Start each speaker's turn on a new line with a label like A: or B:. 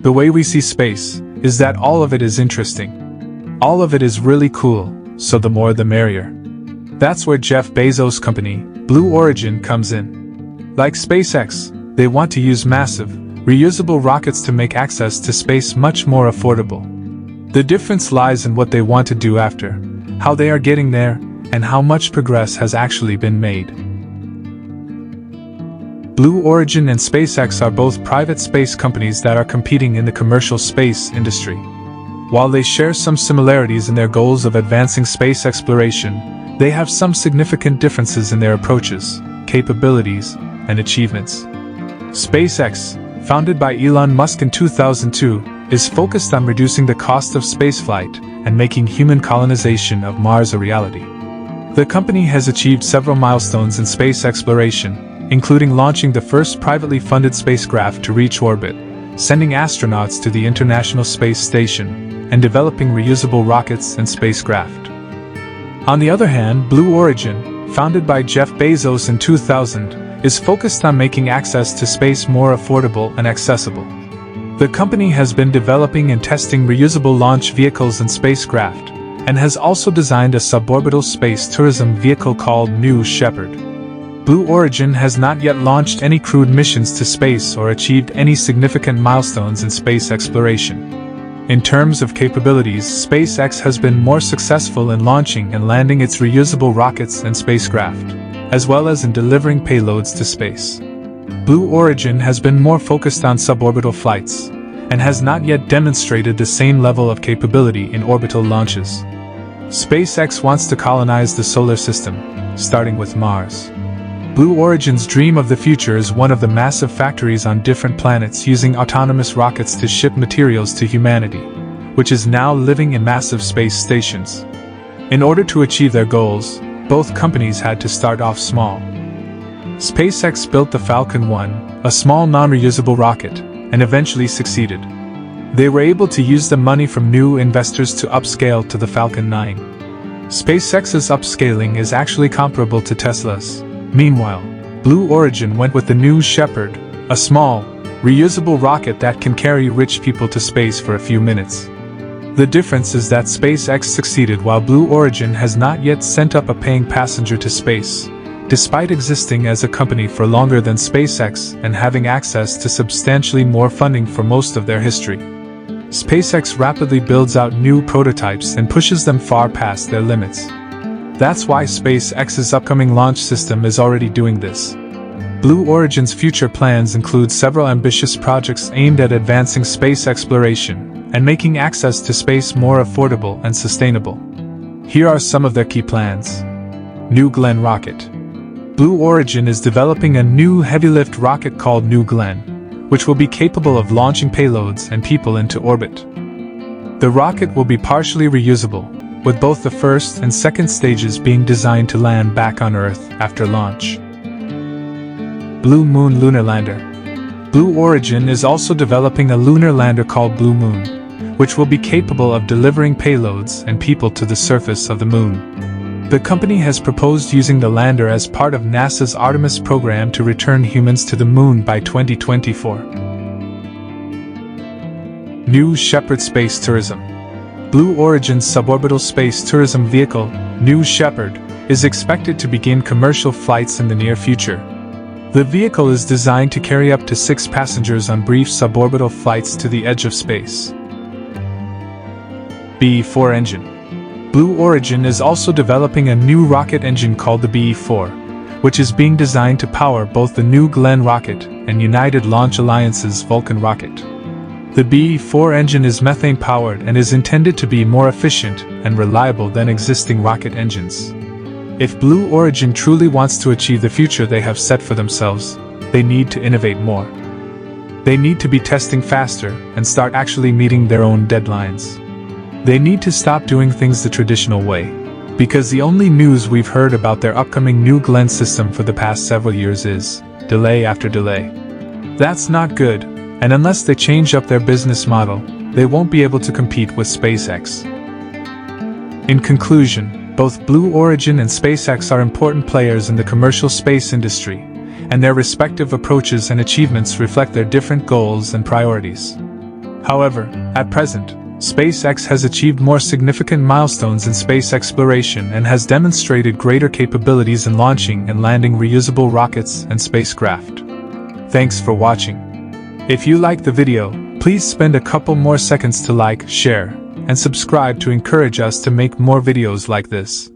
A: The way we see space is that all of it is interesting. All of it is really cool, so the more the merrier. That's where Jeff Bezos' company, Blue Origin, comes in. Like SpaceX, they want to use massive, reusable rockets to make access to space much more affordable. The difference lies in what they want to do after, how they are getting there, and how much progress has actually been made. Blue Origin and SpaceX are both private space companies that are competing in the commercial space industry. While they share some similarities in their goals of advancing space exploration, they have some significant differences in their approaches, capabilities, and achievements. SpaceX, founded by Elon Musk in 2002, is focused on reducing the cost of spaceflight and making human colonization of Mars a reality. The company has achieved several milestones in space exploration, including launching the first privately funded spacecraft to reach orbit, sending astronauts to the International Space Station, and developing reusable rockets and spacecraft. On the other hand, Blue Origin, founded by Jeff Bezos in 2000, is focused on making access to space more affordable and accessible. The company has been developing and testing reusable launch vehicles and spacecraft, and has also designed a suborbital space tourism vehicle called New Shepard. Blue Origin has not yet launched any crewed missions to space or achieved any significant milestones in space exploration. In terms of capabilities, SpaceX has been more successful in launching and landing its reusable rockets and spacecraft, as well as in delivering payloads to space. Blue Origin has been more focused on suborbital flights, and has not yet demonstrated the same level of capability in orbital launches. SpaceX wants to colonize the solar system, starting with Mars. Blue Origin's dream of the future is one of the massive factories on different planets using autonomous rockets to ship materials to humanity, which is now living in massive space stations. In order to achieve their goals, both companies had to start off small. SpaceX built the Falcon 1, a small non-reusable rocket, and eventually succeeded. They were able to use the money from new investors to upscale to the Falcon 9. SpaceX's upscaling is actually comparable to Tesla's. Meanwhile, Blue Origin went with the New Shepard, a small, reusable rocket that can carry rich people to space for a few minutes. The difference is that SpaceX succeeded while Blue Origin has not yet sent up a paying passenger to space, despite existing as a company for longer than SpaceX and having access to substantially more funding for most of their history. SpaceX rapidly builds out new prototypes and pushes them far past their limits. That's why SpaceX's upcoming launch system is already doing this. Blue Origin's future plans include several ambitious projects aimed at advancing space exploration and making access to space more affordable and sustainable. Here are some of their key plans. New Glenn rocket. Blue Origin is developing a new heavy-lift rocket called New Glenn, which will be capable of launching payloads and people into orbit. The rocket will be partially reusable, with both the first and second stages being designed to land back on Earth after launch. Blue Moon lunar lander. Blue Origin is also developing a lunar lander called Blue Moon, which will be capable of delivering payloads and people to the surface of the Moon. The company has proposed using the lander as part of NASA's Artemis program to return humans to the Moon by 2024. New Shepard space tourism. Blue Origin's suborbital space tourism vehicle, New Shepard, is expected to begin commercial flights in the near future. The vehicle is designed to carry up to 6 passengers on brief suborbital flights to the edge of space. BE-4 engine. Blue Origin is also developing a new rocket engine called the BE-4, which is being designed to power both the New Glenn rocket and United Launch Alliance's Vulcan rocket. The BE-4 engine is methane-powered and is intended to be more efficient and reliable than existing rocket engines. If Blue Origin truly wants to achieve the future they have set for themselves, they need to innovate more. They need to be testing faster and start actually meeting their own deadlines. They need to stop doing things the traditional way, because the only news we've heard about their upcoming New Glenn system for the past several years is delay after delay. That's not good, and unless they change up their business model, they won't be able to compete with SpaceX. In conclusion, both Blue Origin and SpaceX are important players in the commercial space industry, and their respective approaches and achievements reflect their different goals and priorities. However, at present, SpaceX has achieved more significant milestones in space exploration and has demonstrated greater capabilities in launching and landing reusable rockets and spacecraft. Thanks for watching. If you liked the video, please spend a couple more seconds to like, share, and subscribe to encourage us to make more videos like this.